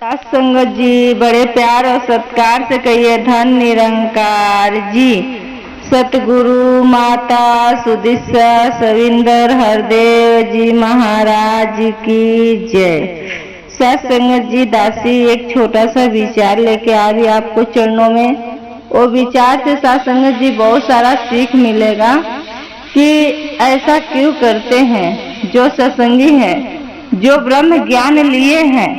सात संगत जी, बड़े प्यार और सत्कार से कहिए धन निरंकार जी। सतगुरु माता सुदिशा सविंदर हरदेव जी महाराज की जय। सात संगत जी, दासी एक छोटा सा विचार लेके आ रही आपको चरणों में। वो विचार से सात संगत जी बहुत सारा सीख मिलेगा कि ऐसा क्यों करते हैं जो सत्संगी हैं, जो ब्रह्म ज्ञान लिए हैं।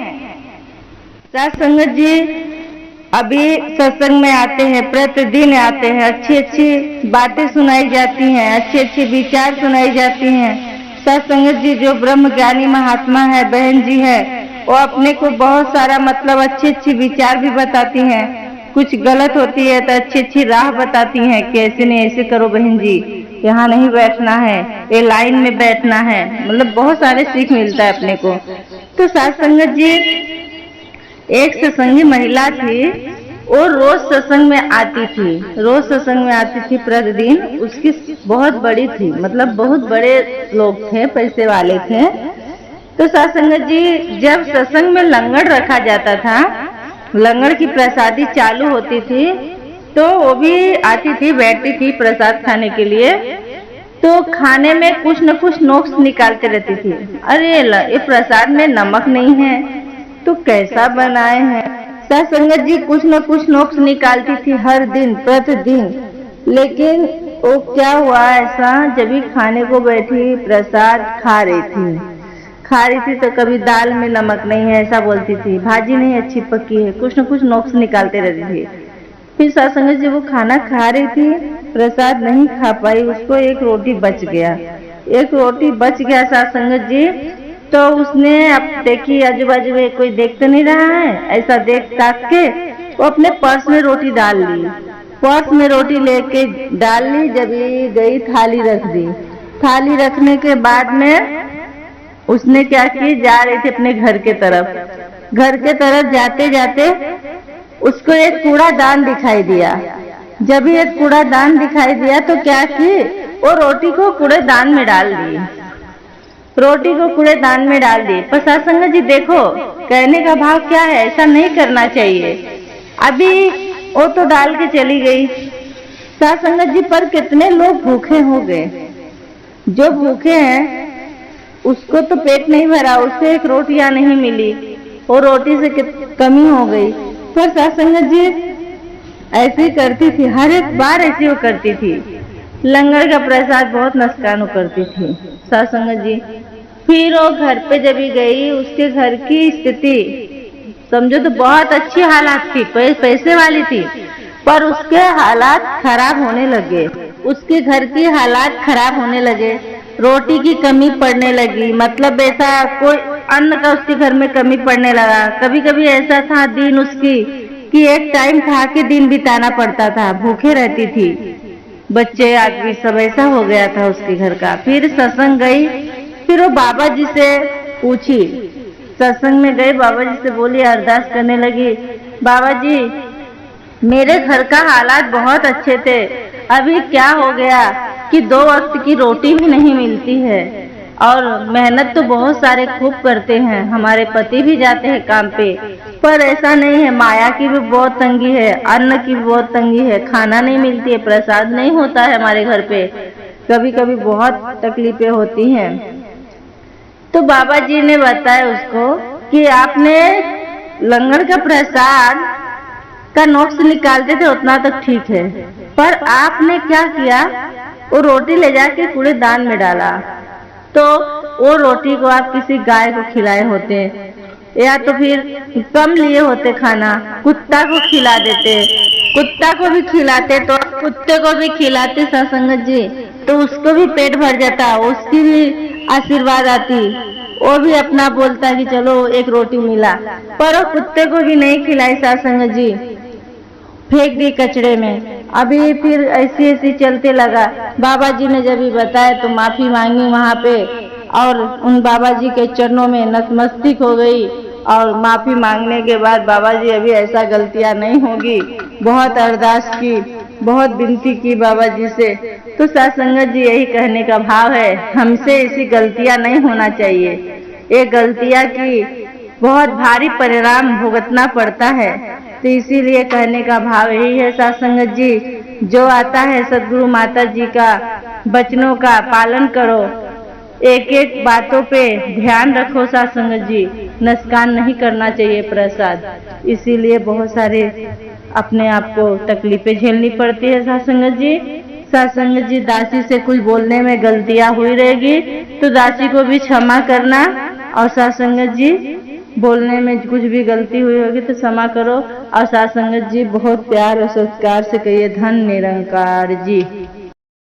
सात संगत जी अभी सत्संग में आते हैं, प्रतिदिन आते हैं, अच्छी अच्छी बातें सुनाई जाती हैं, अच्छे अच्छे विचार सुनाई जाती हैं। सात संगत जी जो ब्रह्म ज्ञानी महात्मा है, बहन जी है, वो अपने को बहुत सारा मतलब अच्छी अच्छी विचार भी बताती हैं। कुछ गलत होती है तो अच्छी अच्छी राह बताती हैं कि ऐसे नहीं ऐसे करो बहन जी, यहाँ नहीं बैठना है, ये लाइन में बैठना है। मतलब बहुत सारे सीख मिलता है अपने को। तो सात संगत जी एक सत्संगी महिला थी, वो रोज सत्संग में आती थी, रोज सत्संग में आती थी प्रतिदिन। उसकी बहुत बड़ी थी, मतलब बहुत बड़े लोग थे, पैसे वाले थे। तो सात संगत जी जब सत्संग में लंगर रखा जाता था, लंगर की प्रसादी चालू होती थी, तो वो भी आती थी, बैठती थी प्रसाद खाने के लिए। तो खाने में कुछ न कुछ नोक्स निकालते रहती थी। अरे ये प्रसाद में नमक नहीं है तो कैसा बनाए हैं। सात संगत जी कुछ न कुछ नोक्स निकालती थी हर दिन प्रतिदिन। लेकिन वो क्या हुआ ऐसा, जब भी खाने को बैठी प्रसाद खा रही थी तो कभी दाल में नमक नहीं है ऐसा बोलती थी, भाजी नहीं अच्छी पकी है, कुछ न कुछ नोक्स निकालते रहती थी। फिर सात संगत जी वो खाना खा रही थी, प्रसाद नहीं खा पाई, उसको एक रोटी बच गया सात संगत जी। तो उसने अब देखी आजू बाजू में कोई देख तो नहीं रहा है, ऐसा देख ताक के वो अपने पर्स में रोटी डाल ली, पर्स में रोटी लेके डाल ली। जब गई थाली रख दी, थाली रखने के बाद में उसने क्या की, जा रही थी अपने घर के तरफ जाते जाते उसको एक कूड़ादान दिखाई दिया। जब एक कूड़ादान दिखाई दिया तो क्या की, वो रोटी को कूड़ेदान में डाल दी, पर सात संगत जी देखो कहने का भाव क्या है, ऐसा नहीं करना चाहिए। अभी वो तो डाल के चली गई सात संगत जी, पर कितने लोग भूखे हो गए। जो भूखे हैं उसको तो पेट नहीं भरा, उसको एक रोटियां नहीं मिली, वो रोटी से कमी हो गई। पर सात संगत जी ऐसे करती थी, हर एक बार ऐसे वो करती थी। लंगर का प्रसाद बहुत नुकसान करती थी सात संगत जी। फिर वो घर पे जब गई, उसके घर की स्थिति समझो तो बहुत अच्छी हालात थी, पैसे वाली थी, पर उसके हालात खराब होने लगे, उसके घर की हालात खराब होने लगे। रोटी की कमी पड़ने लगी, मतलब ऐसा कोई अन्न का उसके घर में कमी पड़ने लगा। कभी कभी ऐसा था दिन उसकी कि एक टाइम खा के दिन बिताना पड़ता था, भूखे रहती थी, बच्चे आदमी सब ऐसा हो गया था उसके घर का। फिर सत्संग गई, फिर वो बाबा जी से पूछी, सत्संग में गई, बाबा जी से बोली, अरदास करने लगी, बाबा जी मेरे घर का हालात बहुत अच्छे थे, अभी क्या हो गया कि 2 वक्त की रोटी भी नहीं मिलती है, और मेहनत तो बहुत सारे खूब करते हैं, हमारे पति भी जाते हैं काम पे, पर ऐसा नहीं है, माया की भी बहुत तंगी है, अन्न की भी बहुत तंगी है, खाना नहीं मिलती है, प्रसाद नहीं होता है हमारे घर पे, कभी कभी बहुत तकलीफें होती हैं। तो बाबा जी ने बताया उसको कि आपने लंगर का प्रसाद का नोक्स निकालते थे उतना तक ठीक है, पर आपने क्या किया, वो रोटी ले जाके कूड़ेदान में डाला। तो वो रोटी को आप किसी गाय को खिलाए होते, या तो फिर कम लिए होते खाना, कुत्ता को खिला देते, कुत्ता को भी खिलाते, तो कुत्ते को भी खिलाते सात संगत जी, तो उसको भी पेट भर जाता, उसकी भी आशीर्वाद आती, वो भी अपना बोलता कि चलो एक रोटी मिला, पर वो कुत्ते को भी नहीं खिलाई सात संगत जी, फेंक दी कचड़े में। अभी फिर ऐसी चलते लगा। बाबा जी ने जब भी बताया तो माफी मांगी वहाँ पे, और उन बाबा जी के चरणों में नतमस्तक हो गई, और माफी मांगने के बाद बाबा जी अभी ऐसा गलतियां नहीं होगी, बहुत अरदास की, बहुत विनती की बाबा जी से। तो सात संगत जी यही कहने का भाव है, हमसे ऐसी गलतियां नहीं होना चाहिए, ये गलतियां की बहुत भारी परिणाम भुगतना पड़ता है। तो इसीलिए कहने का भाव यही है साथ संगत जी, जो आता है सदगुरु माता जी का वचनों का पालन करो, एक एक बातों पे ध्यान रखो साथ संगत जी, नुकसान नहीं करना चाहिए प्रसाद। इसीलिए बहुत सारे अपने आप को तकलीफें झेलनी पड़ती है साथ संगत जी। साथ संगत जी, दासी से कुछ बोलने में गलतियां हुई रहेगी तो दासी को भी क्षमा करना, और साथ संगत जी बोलने में कुछ भी गलती हुई होगी तो क्षमा करो। और साथ संगत जी बहुत प्यार और सत्कार से कहिए धन निरंकार जी।